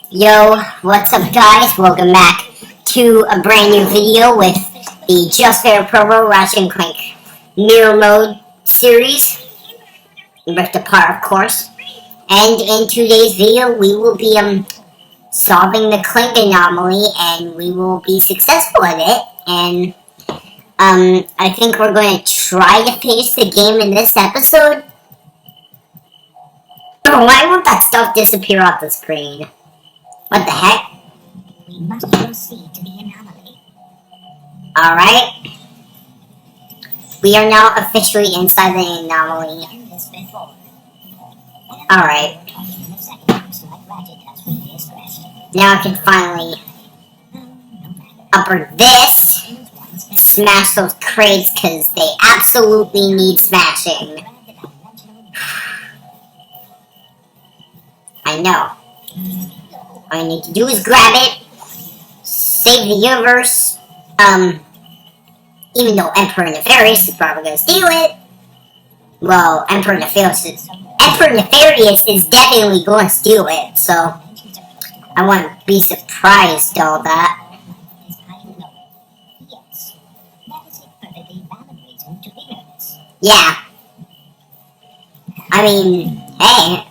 Yo, what's up guys? Welcome back to a brand new video with the Just Fair Promo Ratchet and Clank Mirror Mode series. Ripped apart, of course. And in today's video, we will be solving the Clank anomaly, and we will be successful at it. And I think we're going to try to finish the game in this episode. Oh, why won't that stuff disappear off the screen? What the heck? We must proceed to the anomaly. Alright. We are now officially inside the anomaly. Alright. Now I can finally upper this. Smash those crates because they absolutely need smashing. I know. All you need to do is grab it, save the universe, even though Emperor Nefarious is probably going to steal it. Well, Emperor Nefarious is definitely going to steal it, so I wouldn't be surprised at all that. Yeah. I mean, hey,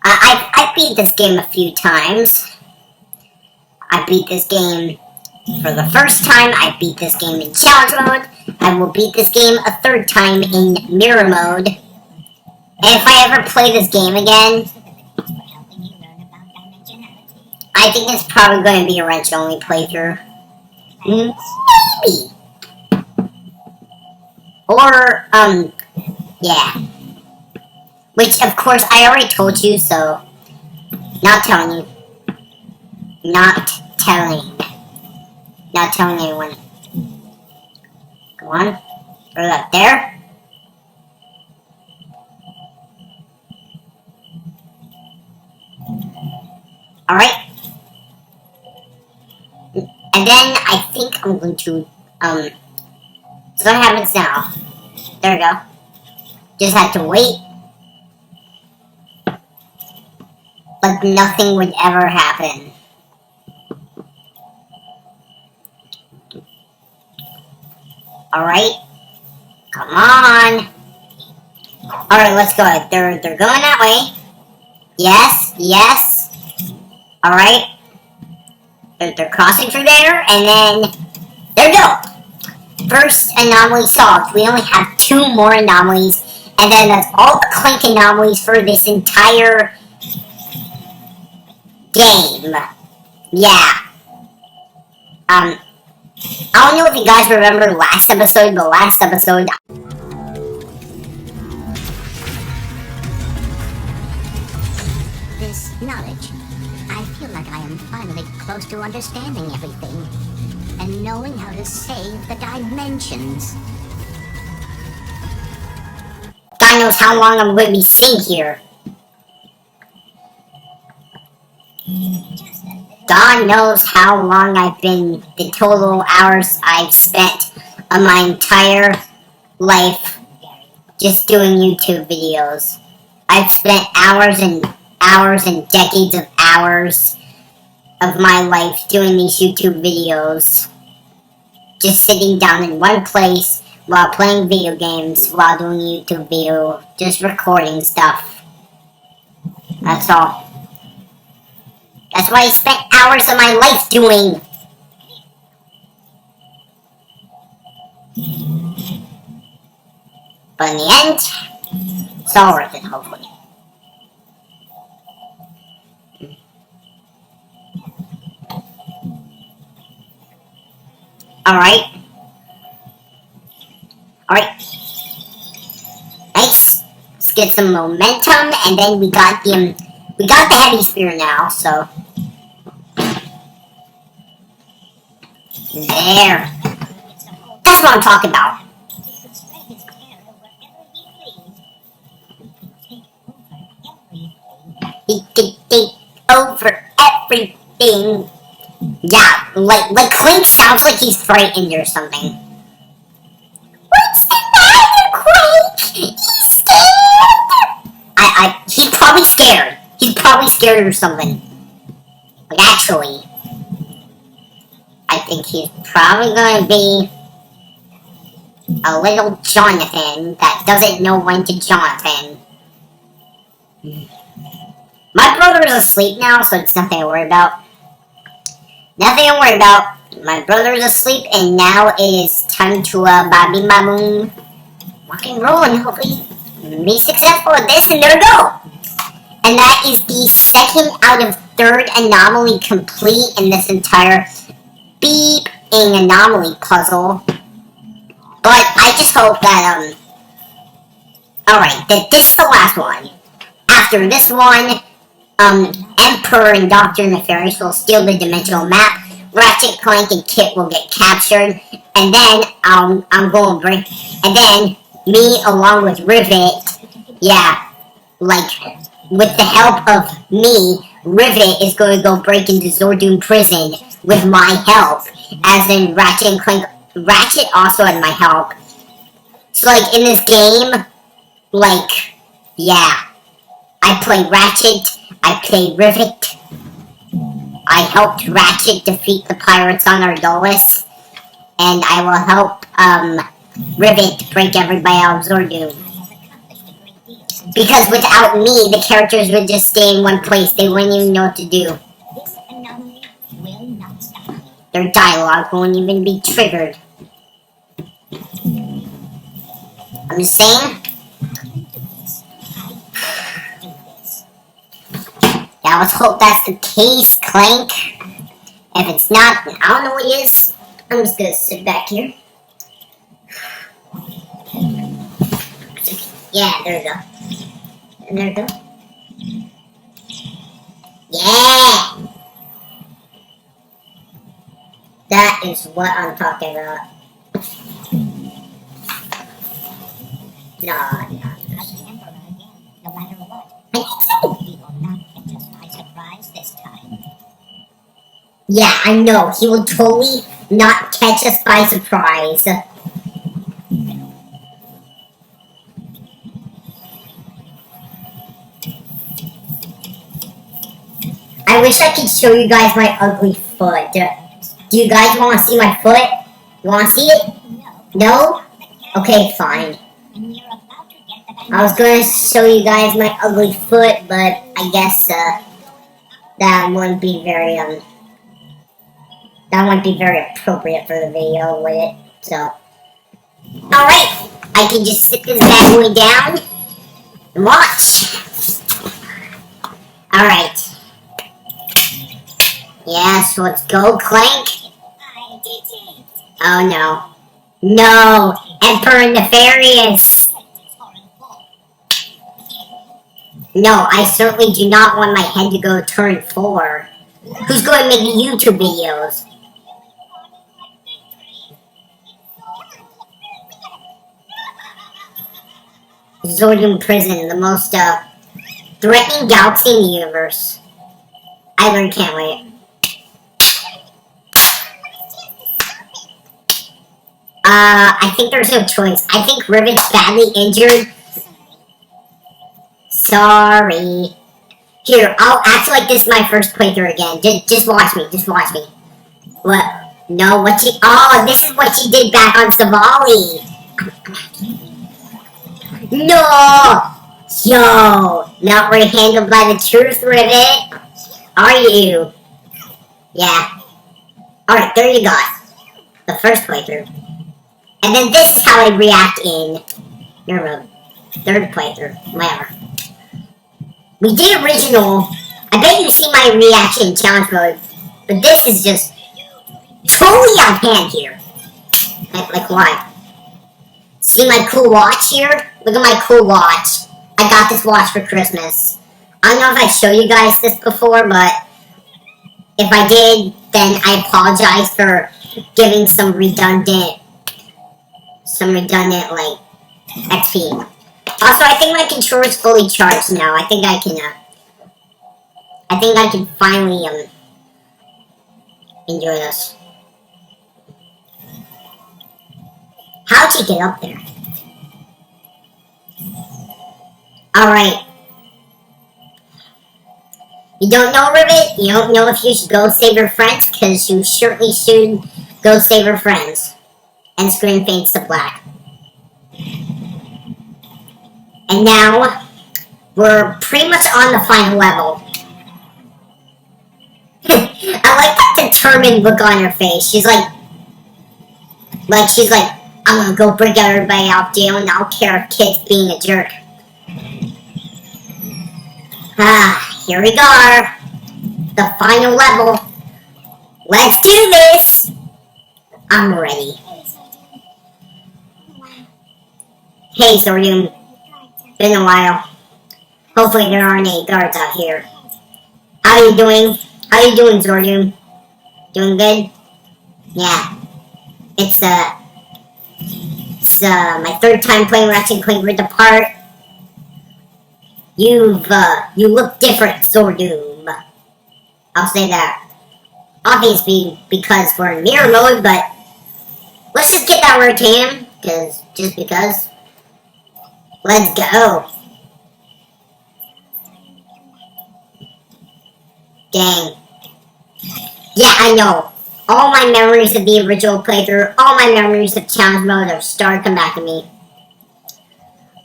I beat this game a few times. I beat this game for the first time. I beat this game in challenge mode. I will beat this game a third time in mirror mode. And if I ever play this game again, I think it's probably going to be a wrench-only playthrough. Maybe. Or, yeah. Which, of course, I already told you, so... Not telling you. Not telling anyone. Go on. Throw that there. Alright. And then I think I'm going to, so what happens now? There we go. Just have to wait. Like nothing would ever happen. Alright. Come on. Alright, let's go. They're going that way. Yes, yes. Alright. They're crossing through there, and then there we go. First anomaly solved. We only have 2 more anomalies, and then that's all the Clank anomalies for this entire game. Yeah. I don't know if you guys remember last episode, but last episode... This knowledge, I feel like I am finally close to understanding everything and knowing how to save the dimensions. God knows how long I'm going to be sitting here. God knows how long I've been, the total hours I've spent on my entire life just doing YouTube videos. I've spent hours and hours and decades of hours of my life doing these YouTube videos. Just sitting down in one place while playing video games, while doing YouTube video, just recording stuff. That's all. That's what I spent hours of my life doing. But in the end, it's all worth it, hopefully. Alright. Alright. Nice. Let's get some momentum, and then we got the heavy spear now, so... There. That's what I'm talking about. He could take over everything. Yeah, like Clank sounds like he's frightened or something. What's the matter, Clank? He's scared. He's probably scared. He's probably scared or something. But actually, I think he's probably gonna be a little Jonathan that doesn't know when to Jonathan. My brother is asleep now, so it's nothing to worry about. Nothing to worry about. My brother's asleep, and now it is time to Bobby Maboom rock and roll, and hopefully be successful at this, and there we go! And that is the second out of third anomaly complete in this entire beeping anomaly puzzle. But I just hope that, alright, that this is the last one. After this one, Emperor and Dr. Nefarious will steal the dimensional map, Ratchet, Clank, and Kit will get captured, and then, I'm going to break, and then, me along with Rivet, yeah, like, with the help of me, Rivet is going to go break into Zordoom Prison with my help, as in Ratchet and Clank. Ratchet also had my help. So, like, in this game, like, yeah, I play Ratchet, I play Rivet, I helped Ratchet defeat the pirates on Ardolis, and I will help, Rivet break everybody out of Zordoom. Because without me, the characters would just stay in one place. They wouldn't even know what to do. Their dialogue won't even be triggered. I'm just saying. Yeah, let's hope that's the case, Clank. If it's not, then I don't know what it is. I'm just gonna sit back here. Yeah, there we go. And there we go. Yeah! That is what I'm talking about. No. No matter what. I think so. He will not catch us by surprise this time. Yeah, I know. He will totally not catch us by surprise. I wish I could show you guys my ugly foot. Do you guys want to see my foot? You want to see it? No? Okay, fine. I was going to show you guys my ugly foot, but I guess that wouldn't be very appropriate for the video, would it? So, alright, I can just sit this bad boy down and watch. Alright. Yes, let's go, Clank. Oh no. No! Emperor Nefarious! No, I certainly do not want my head to go turn 4. Who's going to make YouTube videos? Zordoom Prison, the most threatening galaxy in the universe. I really can't wait. I think there's no choice. I think Rivet's badly injured. Sorry. Here, I'll act like this is my first playthrough again. Just watch me. Just watch me. What? No, what she... Oh, this is what she did back on Savali. No! Yo! Not really handled by the truth, Rivet. Are you? Yeah. Alright, there you go. The first playthrough. And then this is how I react in your third playthrough. Whatever. We did original. I bet you see my reaction challenge mode. But this is just totally on hand here. Like why? See my cool watch here? Look at my cool watch. I got this watch for Christmas. I don't know if I showed you guys this before, but if I did, then I apologize for giving some redundant, like, XP. Also, I think my controller is fully charged now. I think I can finally, enjoy this. How'd you get up there? Alright. You don't know, Rivet? You don't know if you should go save your friends? Because you surely should go save your friends. And screen fades to black. And now, we're pretty much on the final level. I like that determined look on her face. She's like, I'm gonna go bring everybody out jail and I don't care if Kit's being a jerk. Here we go. The final level. Let's do this! I'm ready. Hey, Zordon. Been a while. Hopefully there aren't any guards out here. How are you doing? How are you doing, Zordon? Doing good? Yeah. It's my third time playing Ratchet and Clank Rift Apart. You look different, Zordon. I'll say that. Obviously, because we're in mirror mode, but let's just get that word to him, just because. Let's go. Dang. Yeah, I know. All my memories of the original playthrough, all my memories of challenge mode are starting to come back to me.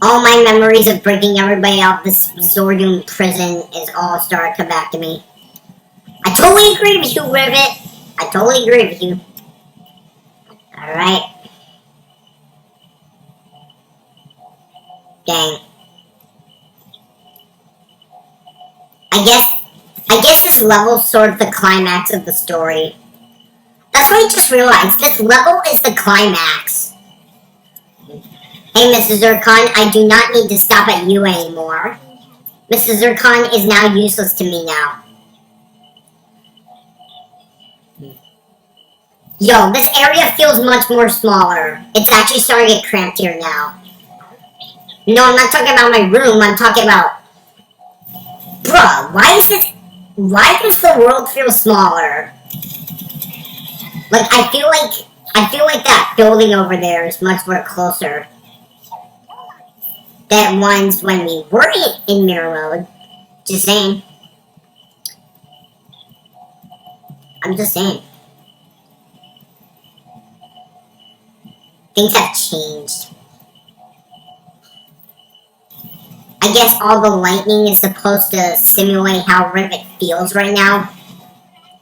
All my memories of breaking everybody out of this Zordon prison is all starting to come back to me. I totally agree with you, Rivet. I totally agree with you. Alright. Dang. I guess this level's sort of the climax of the story. That's what I just realized. This level is the climax. Hey, Mrs. Zircon, I do not need to stop at you anymore. Mrs. Zircon is now useless to me now. Yo, this area feels much more smaller. It's actually starting to get cramped here now. No, I'm not talking about my room, I'm talking about... Bruh, why does the world feel smaller? Like, I feel like that building over there is much more closer than ones when we were in mirror mode. Just saying. I'm just saying. Things have changed. I guess all the lightning is supposed to simulate how Rivet feels right now.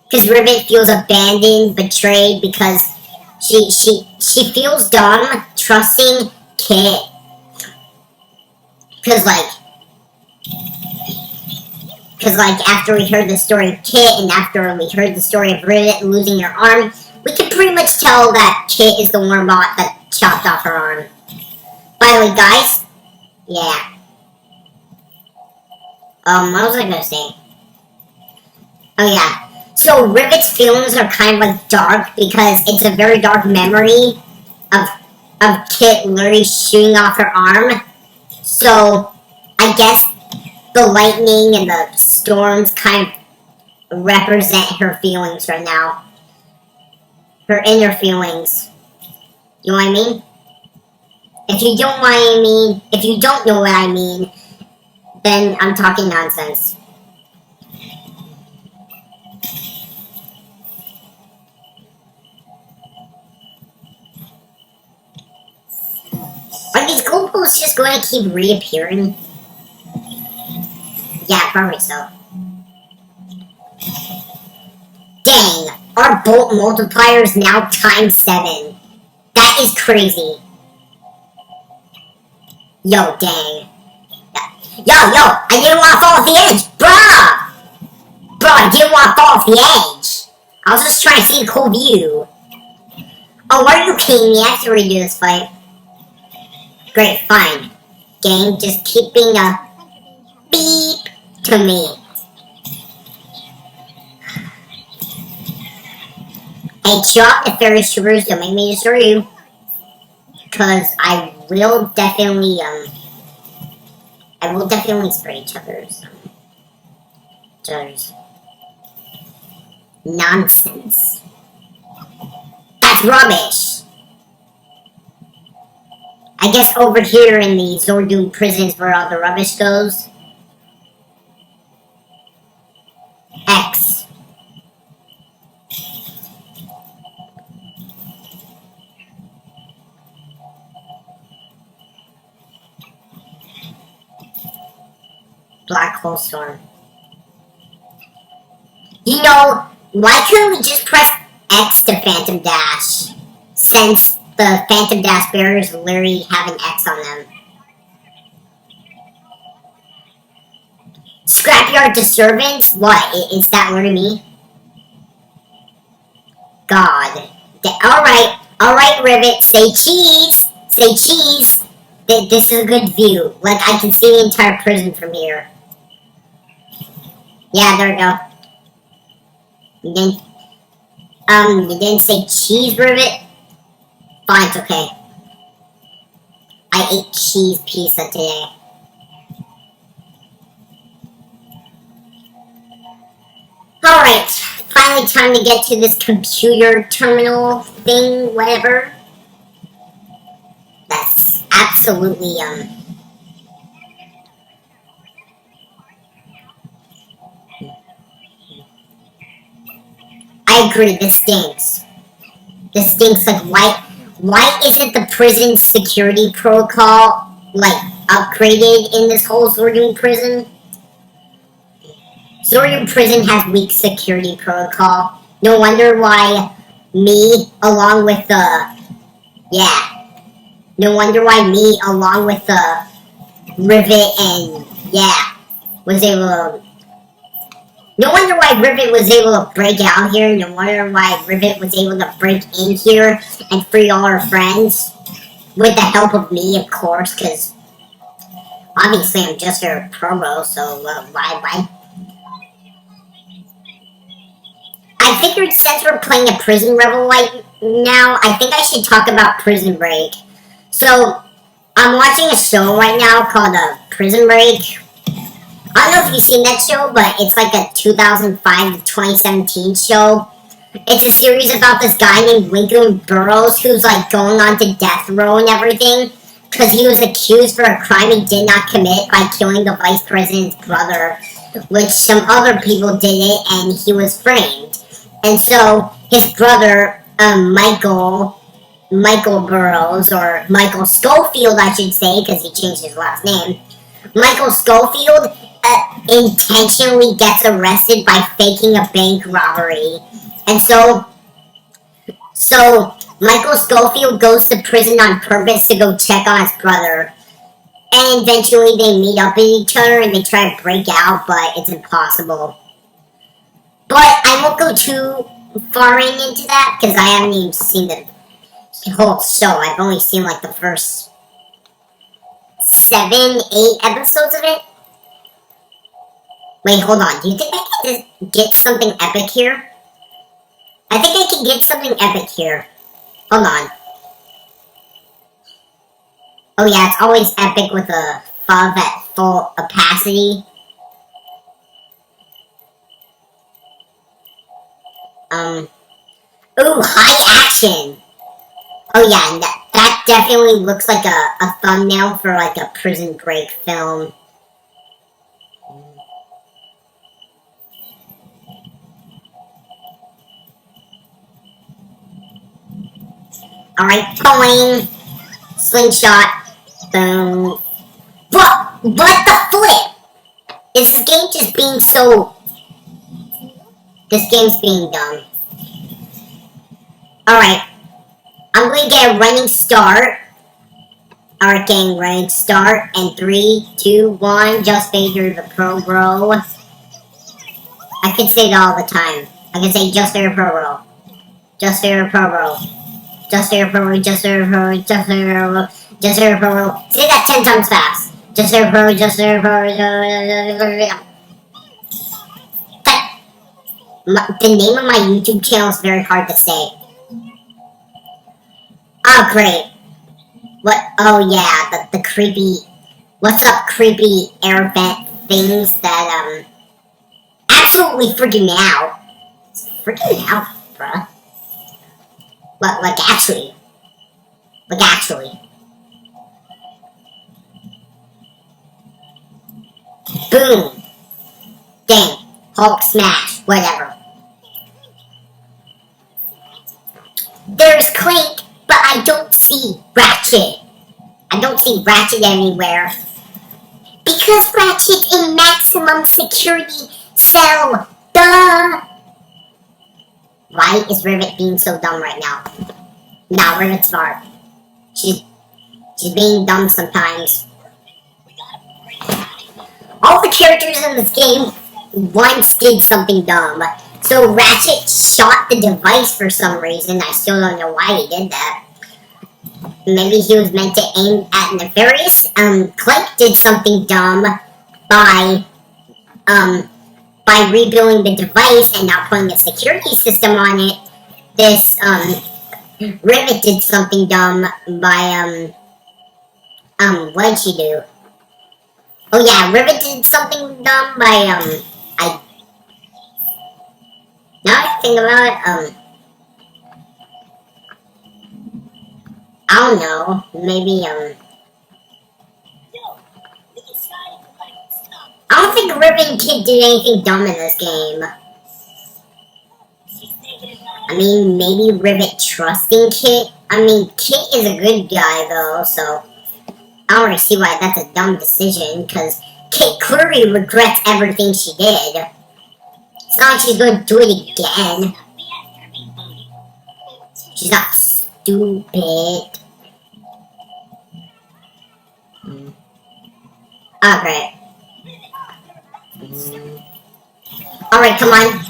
Because Rivet feels abandoned, betrayed, because she feels dumb trusting Kit. Because after we heard the story of Kit and after we heard the story of Rivet losing her arm, we can pretty much tell that Kit is the wormbot that chopped off her arm. By the way, guys, yeah. What was I gonna say? Oh yeah. So Rivet's feelings are kind of like dark because it's a very dark memory of Kit literally shooting off her arm. So I guess the lightning and the storms kind of represent her feelings right now. Her inner feelings. You know what I mean? If you don't know what I mean, then I'm talking nonsense. Are these goalposts just going to keep reappearing? Yeah, probably so. Dang, our bolt multiplier is now times 7. That is crazy. Yo, dang. Yo, I didn't want to fall off the edge, bruh! Bro, I didn't want to fall off the edge. I was just trying to see a cool view. Oh, are you kidding me? I have to redo this fight. Great, fine. Gang, just keep being a beep to me. Hey, chill out the Ferris troopers, don't make me destroy you. Because I will definitely spray each other's nonsense. That's rubbish. I guess over here in the Zordon prisons where all the rubbish goes. Black hole storm. You know, why couldn't we just press X to Phantom Dash? Since the Phantom Dash barriers literally have an X on them. Scrapyard disturbance? What? Is that word to me? God. Alright, Rivet. Say cheese! Say cheese! This is a good view. Like, I can see the entire prison from here. Yeah, there we go. You didn't say cheese, Rivet? Fine, it's okay. I ate cheese pizza today. Alright, finally time to get to this computer terminal thing, whatever. That's absolutely, I agree, this stinks. This stinks, like, why isn't the prison security protocol, like, upgraded in this whole Zorium prison? Zorium prison has weak security protocol. No wonder why me, along with the... Yeah. No wonder why me, along with the Rivet and... Yeah. Was able to... No wonder why Rivet was able to break out here. No wonder why Rivet was able to break in here and free all her friends. With the help of me, of course, because... Obviously, I'm just her promo, so why... I figured since we're playing a prison rebel right now, I think I should talk about Prison Break. So, I'm watching a show right now called Prison Break. I don't know if you've seen that show, but it's like a 2005 to 2017 show. It's a series about this guy named Lincoln Burrows who's like going on to death row and everything because he was accused for a crime he did not commit by killing the vice president's brother, which some other people did it and he was framed. And so his brother, Michael Burrows, or Michael Schofield, I should say, because he changed his last name. Michael Schofield intentionally gets arrested by faking a bank robbery. And so Michael Schofield goes to prison on purpose to go check on his brother. And eventually they meet up with each other and they try to break out, but it's impossible. But I won't go too far into that, because I haven't even seen the whole show. I've only seen like the first 7, 8 episodes of it. Wait, hold on. Do you think I can get something epic here? I think I can get something epic here. Hold on. Oh yeah, it's always epic with a FUV at full opacity. Ooh, high action! Oh yeah, that definitely looks like a thumbnail for like a Prison Break film. Alright, pulling. Slingshot. Boom. What the flip? Is this game just being so... This game's being dumb. Alright. I'm going to get a running start. Alright, gang, running start. And 3, 2, 1. Just Vader the Pro Bro. I can say that all the time. I can say Just Vader Pro Bro. Just Vader Pro Bro. Just Vader Pro Bro. Just Vader Pro Bro. Just Vader Pro Bro. Just Vader Pro Bro. Say that 10 times fast. Just Vader Pro Bro. Just Vader Pro Bro. The name of my YouTube channel is very hard to say. Oh, great. What? Oh, yeah, the creepy... What's up, creepy air vent things that, absolutely freaking me out. Freaking me out, bruh. Like, actually. Like, actually. Boom. Dang. Hulk smash. Whatever. There's Clank, but I don't see Ratchet. I don't see Ratchet anywhere. Because Ratchet in maximum security cell. Duh. Why is Rivet being so dumb right now? Nah, Rivet's smart. She's being dumb sometimes. All the characters in this game once did something dumb. So Ratchet shot the device for some reason. I still don't know why he did that. Maybe he was meant to aim at Nefarious. Clank did something dumb by rebuilding the device and not putting a security system on it. This, Rivet did something dumb by, what did she do? Oh yeah, Rivet did something dumb by, now I think about it, I don't know, maybe, I don't think Rivet and Kit did anything dumb in this game. I mean, maybe Rivet trusting Kit. I mean, Kit is a good guy, though, so I don't really see why that's a dumb decision, because Kit clearly regrets everything she did. It's not like she's going to do it again. She's not stupid. Oh, great. Alright, come on.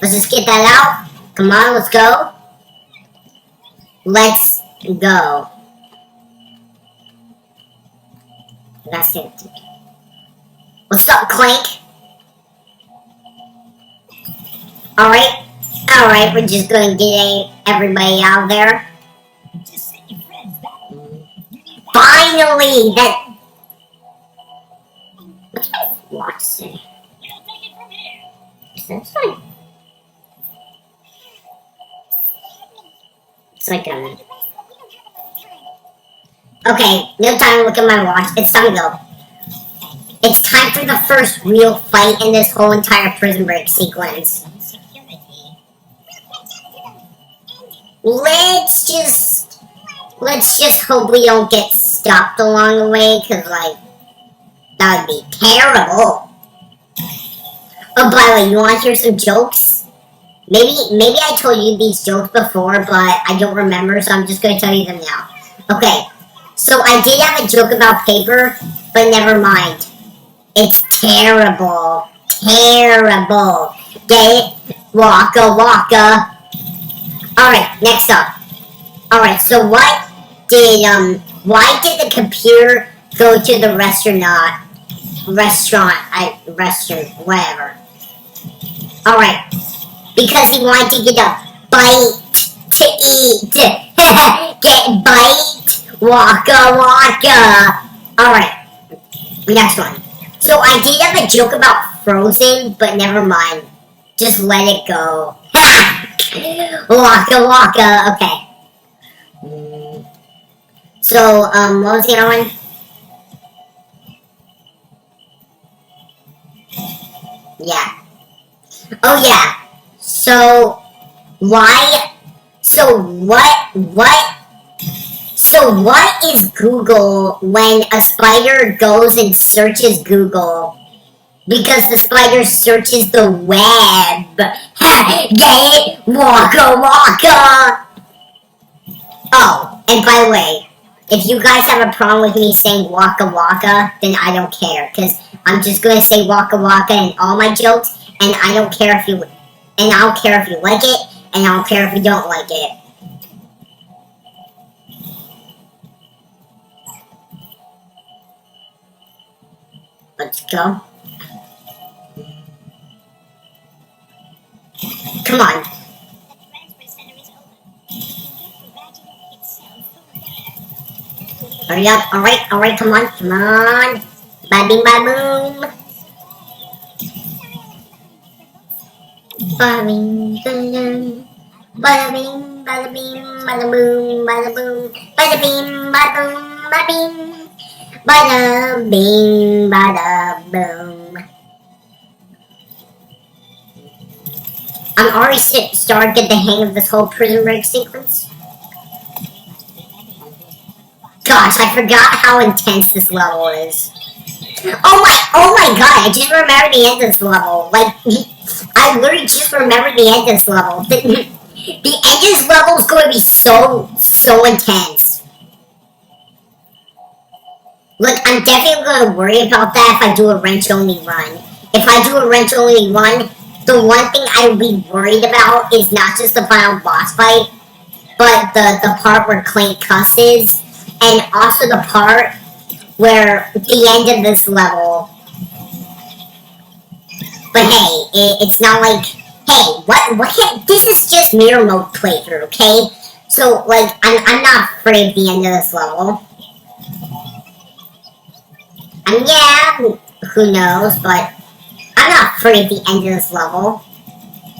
Let's just get that out. Come on, let's go. Let's go. That's it. What's up, Clank? Alright, we're just gonna get everybody out there. Finally! What's my watch say? That's fine. It's like, okay, no time to look at my watch. It's time to go. It's time for the first real fight in this whole entire prison break sequence. Let's just hope we don't get stopped along the way, because, like, that would be terrible. Oh, by the way, you want to hear some jokes? Maybe I told you these jokes before, but I don't remember, so I'm just going to tell you them now. Okay, so I did have a joke about paper, but never mind. It's terrible. Terrible. Get it? Waka waka. Alright, next up. Alright, so why did the computer go to the restaurant, whatever. Alright, because he wanted to get a bite to eat. Get bite, waka waka. Alright, next one. So I did have a joke about Frozen, but never mind. Just let it go. Waka waka, okay. So, what was the other one? Yeah. Oh yeah. So what is Google when a spider goes and searches Google? Because the spider searches the web. Get it? Waka waka! Oh, and by the way, if you guys have a problem with me saying waka waka, then I don't care, because I'm just gonna say waka waka in all my jokes, and I don't care if you like it, and I don't care if you don't like it. Let's go. Come on. Hurry up. Alright, come on. Bada bing, bada boom. Bada bing, bada bing, bada bing, bada boom, bada boom. Bada bing, bada boom, bada bing. Bada bing, bada boom. I'm already starting to get the hang of this whole prison break sequence. Gosh, I forgot how intense this level is. Oh my god, I just remembered the end of this level. Like, I literally just remembered the end of this level. The end of this level is going to be so intense. Look, I'm definitely going to worry about that if I do a wrench-only run. If I do a wrench-only run, the one thing I would be worried about is not just the final boss fight, but the part where Clank cusses, and also the part where the end of this level. But hey, it's not like, hey, what, this is just mirror mode playthrough, okay? So, like, I'm not afraid of the end of this level. And yeah, who knows, but I'm not afraid of the end of this level.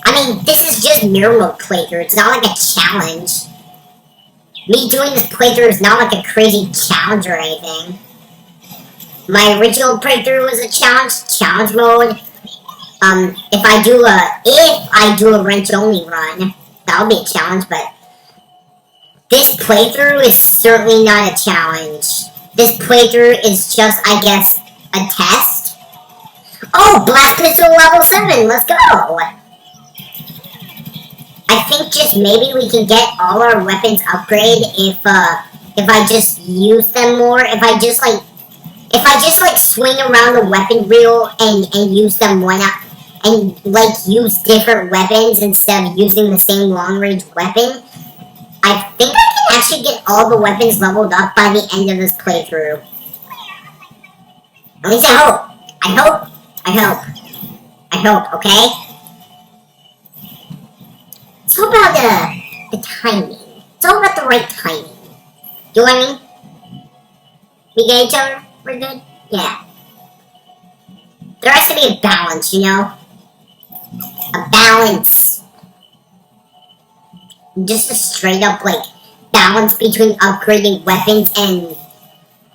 I mean, this is just mirror mode playthrough, it's not like a challenge. Me doing this playthrough is not like a crazy challenge or anything. My original playthrough was a challenge mode. If I do a wrench only run, that'll be a challenge, but this playthrough is certainly not a challenge. This playthrough is just, I guess, a test. Oh, Blast Pistol level 7, let's go! I think just maybe we can get all our weapons upgraded if I just use them more. If I just like swing around the weapon wheel and use them and like use different weapons instead of using the same long range weapon, I think I can actually get all the weapons leveled up by the end of this playthrough. At least I hope, okay? It's all about the timing. It's all about the right timing. Do you know what I mean? We get each other? We're good? Yeah. There has to be a balance, you know? A balance. Just a straight up, like, balance between upgrading weapons and...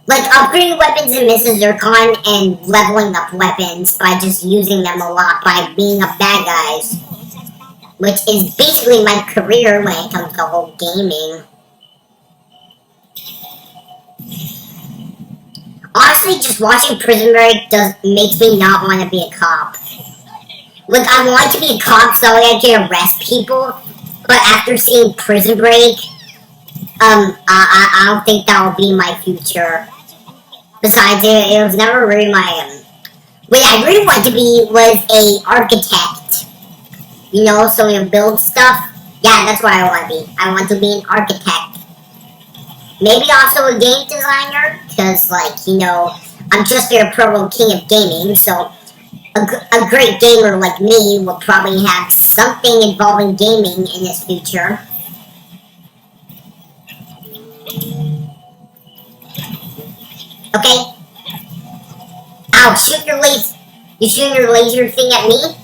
Like, upgrading weapons in Mrs. Zircon and leveling up weapons by just using them a lot by being up bad guys. Which is basically my career when it comes to whole gaming. Honestly, just watching Prison Break makes me not want to be a cop. Like, I want to be a cop so I can arrest people, but after seeing Prison Break, I don't think that will be my future. Besides, it was never really my, what I really wanted to be was a architect. You know, so you build stuff. Yeah, that's what I want to be. I want to be an architect. Maybe also a game designer, because, like, you know, I'm just your pro king of gaming, so a great gamer like me will probably have something involving gaming in his future. Okay? Ow, you shooting your laser thing at me?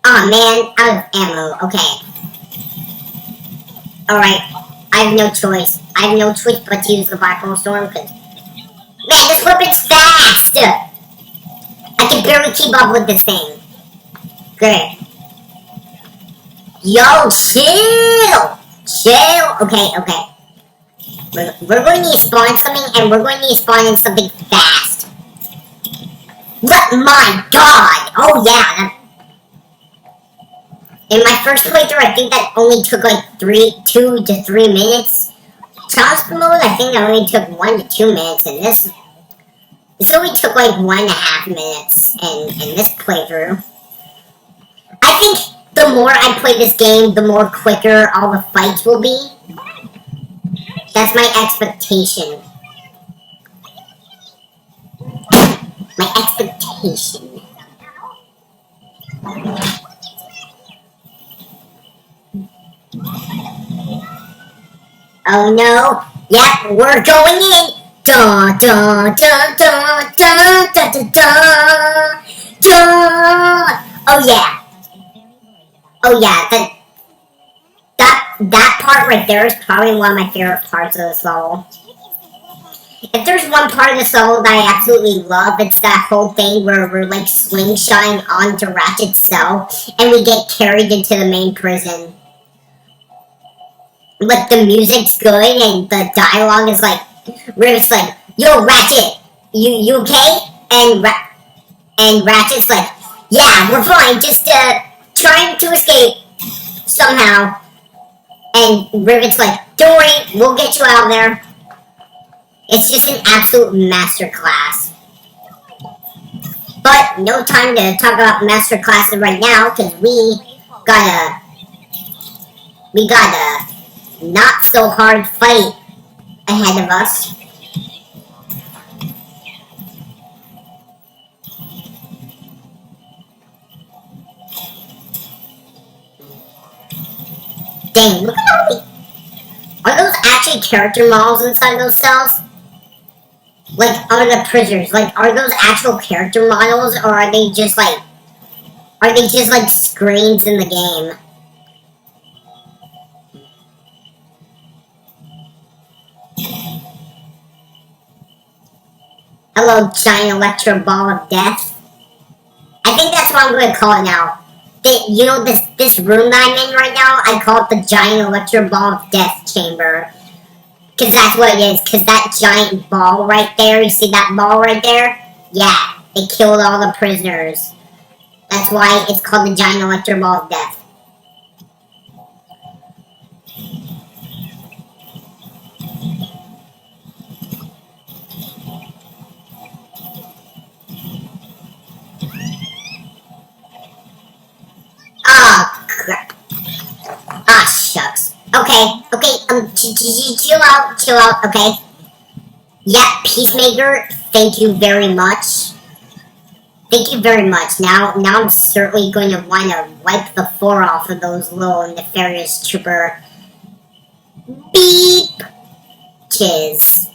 Aw, man, out of ammo. Okay. Alright, I have no choice. I have no choice but to use the Bipolar Storm, because... Man, this weapon's fast! I can barely keep up with this thing. Great. Yo, chill! Chill! Okay. We're going to need to spawn something, and we're going to need to spawn in something fast. My god! Oh, yeah, in my first playthrough, I think that only took like 2 to 3 minutes. Challenge mode, I think that only took 1 to 2 minutes, and this only took like 1.5 minutes in this playthrough. I think the more I play this game, the more quicker all the fights will be. That's my expectation. My expectation. Oh no! Yep, we're going in! Dun dun dun dun dun dun dun dun dun! Oh yeah! Oh yeah, that part right there is probably one of my favorite parts of this level. If there's one part of this level that I absolutely love, it's that whole thing where we're like slingshotting onto Ratchet's cell and we get carried into the main prison. Like, the music's good and the dialogue is like, where it's like, yo, Ratchet, you okay? And Ratchet's like, yeah, we're fine, just, trying to escape somehow. And Rivet's like, don't worry, we'll get you out of there. It's just an absolute masterclass. But no time to talk about masterclasses right now, because we got a not so hard fight ahead of us. Dang, look at all the... Are those actually character models inside those cells? Like, are the prisoners, like, are those actual character models, or are they just like... Are they just like screens in the game? Hello, giant electro ball of death. I think that's what I'm going to call it now. You know, this room that I'm in right now, I call it the giant electro ball of death chamber. Because that's what it is. Because that giant ball right there, you see that ball right there? Yeah, it killed all the prisoners. That's why it's called the giant electro ball of death. Oh, crap. Ah, shucks. Okay, chill out, okay? Yeah, Peacemaker, thank you very much. Thank you very much. Now I'm certainly going to want to wipe the floor off of those little nefarious trooper beep chiz.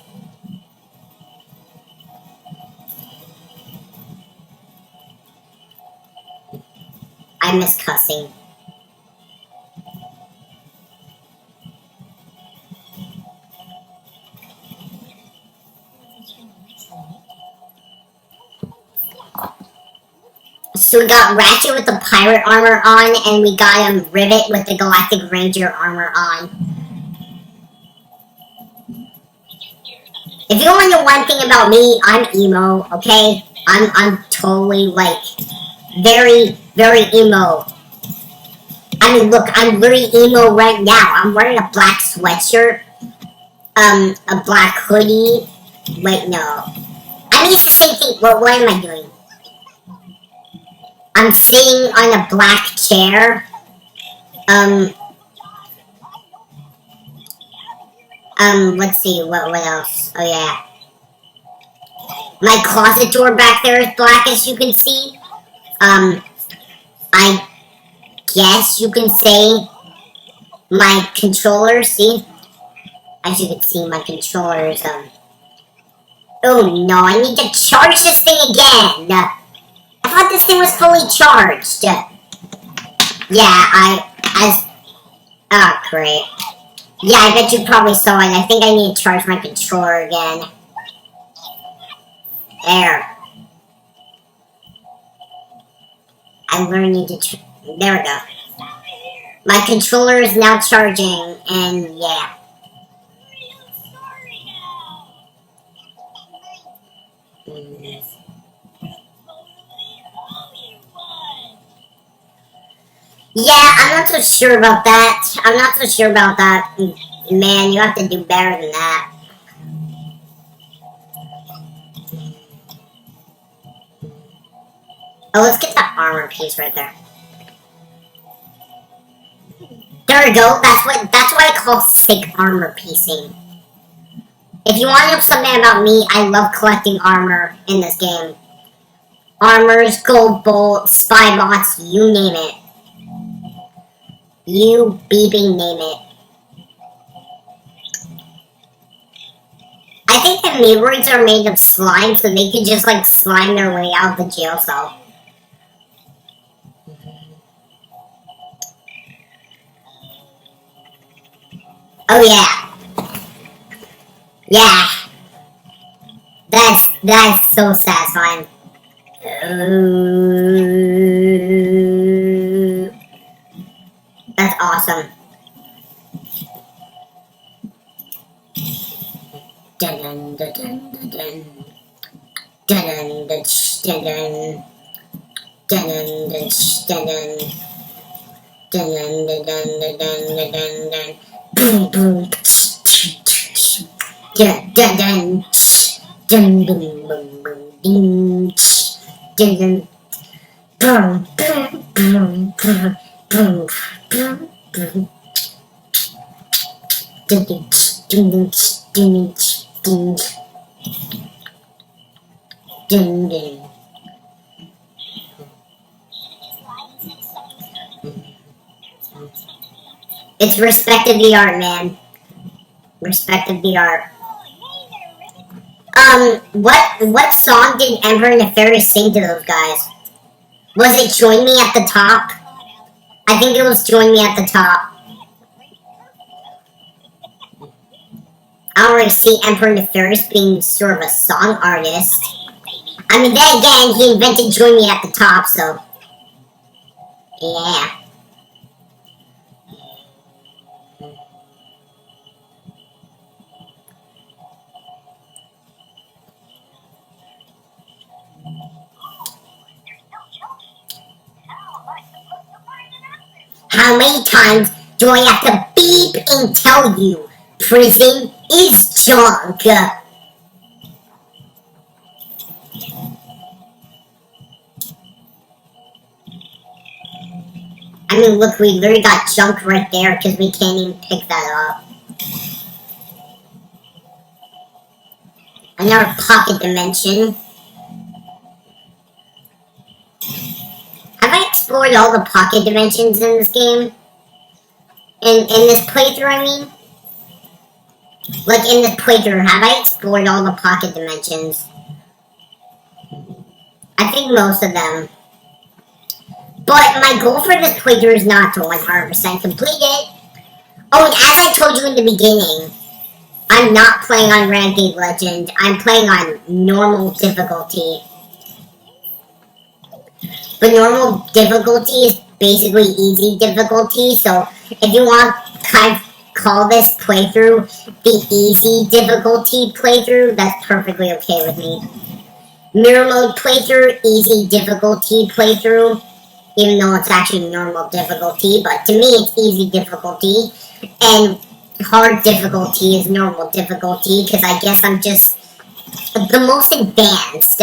I miss cussing. So we got Ratchet with the pirate armor on, and we got Rivet with the Galactic Ranger armor on. If you want to know one thing about me, I'm emo, okay? I'm totally, like, very, very emo. I mean, look, I'm very emo right now. I'm wearing a black sweatshirt, a black hoodie. Wait, no. I mean, it's the same thing. What am I doing? I'm sitting on a black chair. Let's see, what else? Oh, yeah. My closet door back there is black, as you can see. I guess you can say my controller, see? As you can see, my controller is, oh, no, I need to charge this thing again! I thought this thing was fully charged. Yeah, oh, great. Yeah, I bet you probably saw it. I think I need to charge my controller again. There. I really need to... There we go. My controller is now charging, and yeah. Yeah, I'm not so sure about that. I'm not so sure about that. Man, you have to do better than that. Oh, let's get that armor piece right there. There we go. That's what I call sick armor piecing. If you want to know something about me, I love collecting armor in this game. Armors, gold bolts, spy bots, you name it. You beeping name it. I think the neighborhoods are made of slime, so they can just like slime their way out of the jail cell. Oh yeah. Yeah. That's so satisfying. That's awesome. dun dun dun dun dun. Dun dun dun dun dun. Dun dun dun dun dun. Dun dun dun dun dun dun dun. Boom boom. Dun dun dun. Dun dun boom boom ding. Dun dun. Boom boom boom boom boom boom boom. Dun dun dun dun dun dun dun. It's respect of the art, man. Respect of the art. What song did Emperor Nefarious sing to those guys? Was it Join Me at the Top? I think it was Join Me at the Top. I don't really see Emperor Nefarious being sort of a song artist. I mean, then again, he invented Join Me at the Top, so... yeah. How many times do I have to beep and tell you? Prison is junk. I mean, look, we literally got junk right there because we can't even pick that up. Another pocket dimension. Have I explored all the pocket dimensions in this game? In this playthrough, I mean? Like, in this playthrough, have I explored all the pocket dimensions? I think most of them. But my goal for this playthrough is not to 100% complete it. Oh, and as I told you in the beginning, I'm not playing on Renegade Legend. I'm playing on normal difficulty. But normal difficulty is basically easy difficulty, so if you want to kind of call this playthrough the easy difficulty playthrough, that's perfectly okay with me. Mirror mode playthrough, easy difficulty playthrough, even though it's actually normal difficulty, but to me it's easy difficulty, and hard difficulty is normal difficulty, because I guess I'm just the most advanced.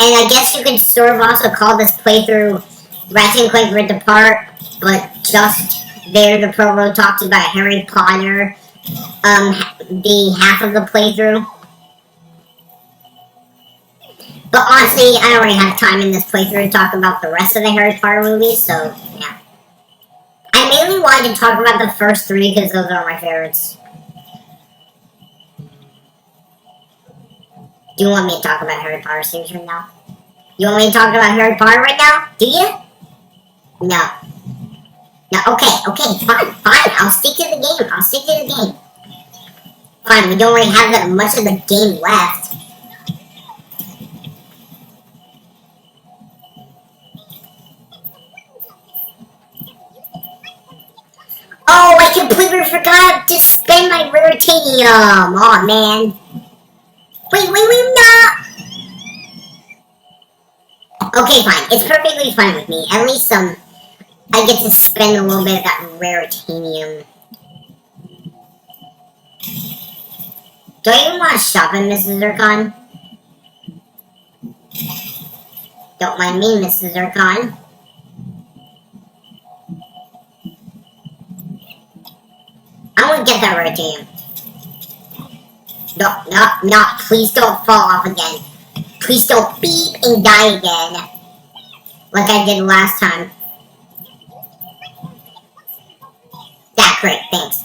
And I guess you could sort of also call this playthrough Ratchet and Clank Ripped Apart, but just there the promo talks about Harry Potter, the half of the playthrough. But honestly, I don't really have time in this playthrough to talk about the rest of the Harry Potter movies, so yeah. I mainly wanted to talk about the first three because those are my favorites. Do you want me to talk about Harry Potter series right now? You want me to talk about Harry Potter right now? Do you? No. No, okay, fine. I'll stick to the game. Fine, we don't really have that much of the game left. Oh, I completely forgot to spend my Raritanium. Aw, man. Wait, no! Okay, fine. It's perfectly fine with me. At least, I get to spend a little bit of that Raritanium. Do I even want to shop at Mrs. Zircon? Don't mind me, Mrs. Zircon. I want to get that Raritanium. No, please don't fall off again. Please don't beep and die again. Like I did last time. That's great, thanks.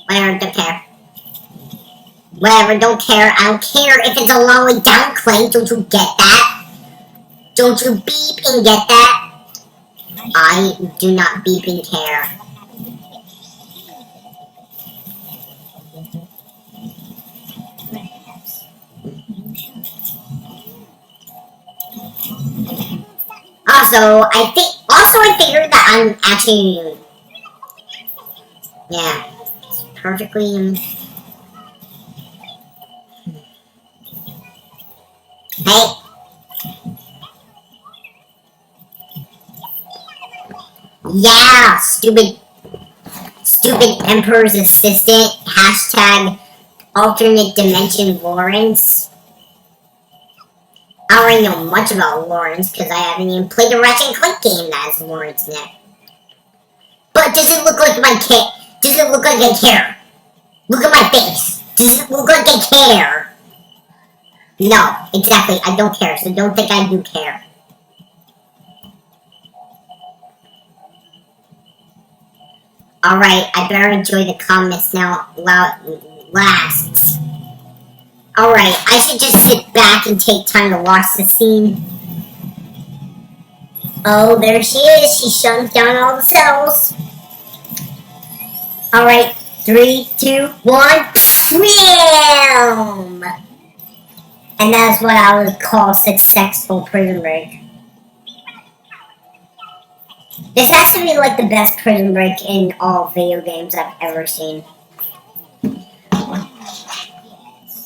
Whatever, don't care. Whatever, don't care. I don't care if it's a long way down, Clank. Don't you get that? Don't you beep and get that? I do not beep and care. Also, I figured that I'm actually, yeah, it's perfectly, Hey. Yeah, stupid Emperor's assistant. Hashtag alternate dimension Lawrence. I don't really know much about Lawrence because I haven't even played the Ratchet and Clank game that has Lawrence in it. But does it look like my kid? Does it look like I care? Look at my face. Does it look like I care? No, exactly. I don't care, so don't think I do care. Alright, I better enjoy the calmness now lasts. Alright, I should just sit back and take time to watch the scene. Oh, there she is. She shuns down all the cells. Alright, 3, 2, 1, BAM! And that's what I would call successful prison break. This has to be like the best prison break in all video games I've ever seen.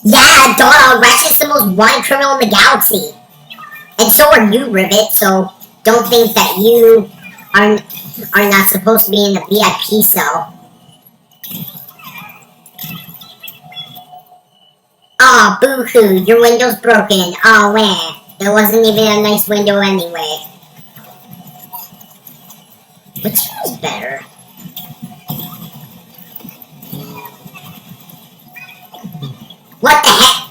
Yeah, duh, Ratchet's the most wanted criminal in the galaxy. And so are you, Rivet, so don't think that you are not supposed to be in the VIP cell. Aw, boo-hoo, your window's broken. Aw, wah. It wasn't even a nice window anyway. Which is better? What the heck?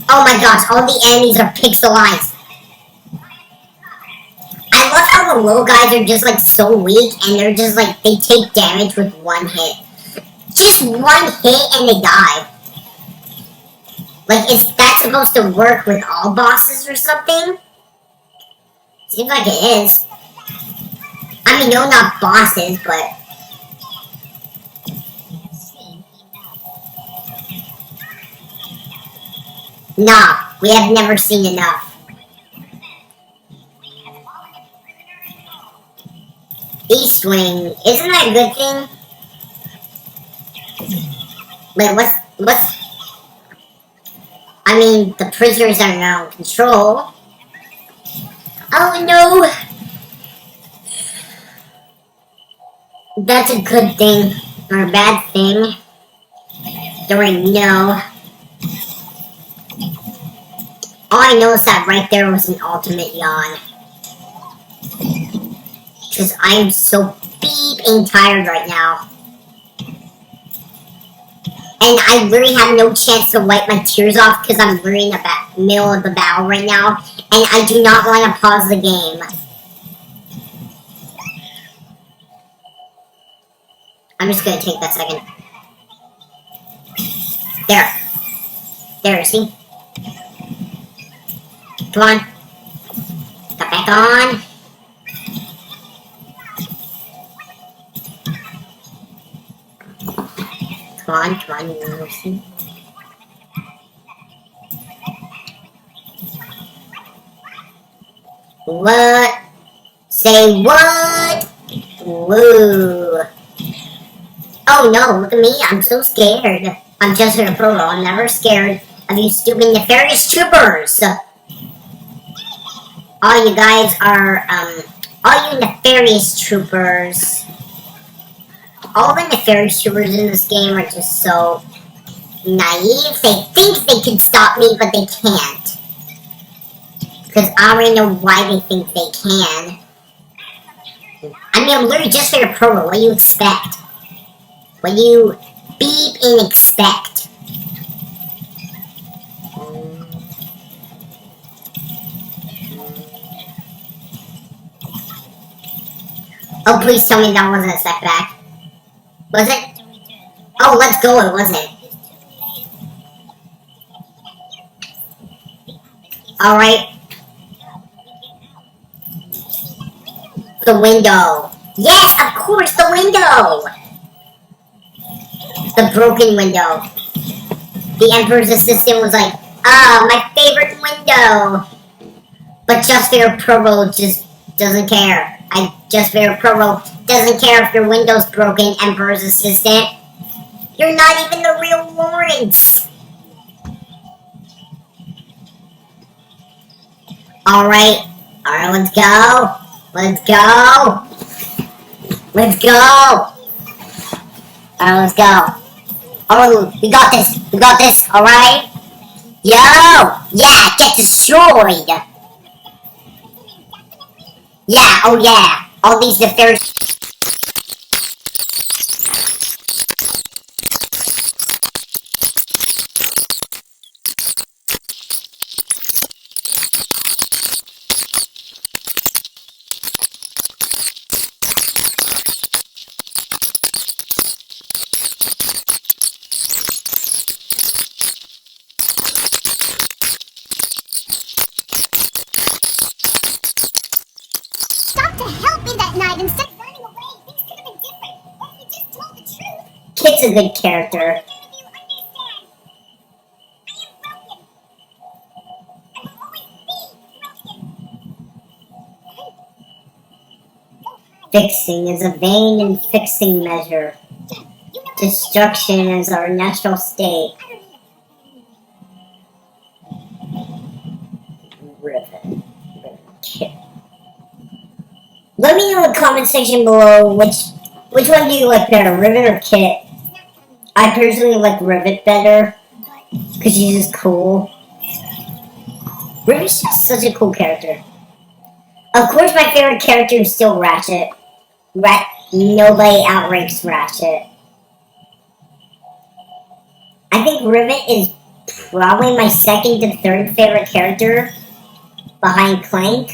Oh my gosh, all the enemies are pixelized. I love how the little guys are just like so weak and they're just like, they take damage with one hit. Just one hit and they die. Like, is that supposed to work with all bosses or something? Seems like it is. I mean, no, not bosses, but... Nah, we have never seen enough. East Wing, isn't that a good thing? Wait, what's... I mean, the prisoners are now in control. Oh no! That's a good thing, or a bad thing. Don't really know. All I know is that right there was an ultimate yawn. Because I am so beeping tired right now. And I really have no chance to wipe my tears off because I'm really in the middle of the battle right now. And I do not want to pause the game. I'm just going to take that second. There, see? Come on. Got back on. Come on, Lucy. What? Say what? Woo. Oh no, look at me, I'm so scared. I'm just a pro, I'm never scared of you stupid nefarious troopers. All you guys are, all you nefarious troopers. All the nefarious troopers in this game are just so naive. They think they can stop me, but they can't. Because I already know why they think they can. I mean, I'm literally just for your promo. What do you expect? What do you beep and expect? Oh, please tell me that wasn't a setback. Was it? Oh, let's go, it wasn't. Alright. The window. Yes, of course, the window! The broken window. The Emperor's assistant was like, my favorite window! But Just Fair Provo just doesn't care. Just Fair Provo doesn't care if your window's broken, Emperor's assistant. You're not even the real Lawrence! Alright, let's go. Let's go. Let's go. Alright, let's go. Oh, we got this. We got this, alright? Yo! Yeah, get destroyed! Yeah, oh yeah. All these nefarious... To help me that night instead of running away. Things could have been different. Or if you just told the truth. Kit's a good character. You understand. I am broken. I will always be broken. Fixing is a vain and fixing measure. Destruction is our natural state. Rivet. Kit. Let me know in the comment section below which one do you like better, Rivet or Kit? I personally like Rivet better because she's just cool. Rivet's just such a cool character. Of course, my favorite character is still Ratchet. Nobody outranks Ratchet. I think Rivet is probably my second to third favorite character behind Clank.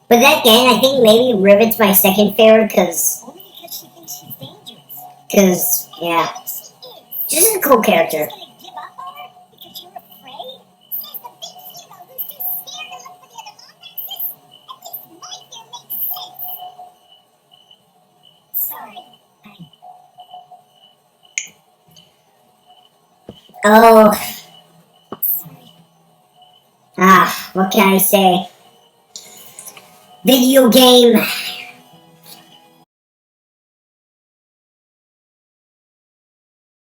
But then again, I think maybe Rivet's my second favorite because... Only because she thinks she's dangerous. Because, yeah. She's just a cool character. You're gonna give up on her because you're afraid? There's the big hero who's too scared to look for the other Lawmaxes? At least my fear makes sense. Sorry. Oh, Sorry. what can I say? Video game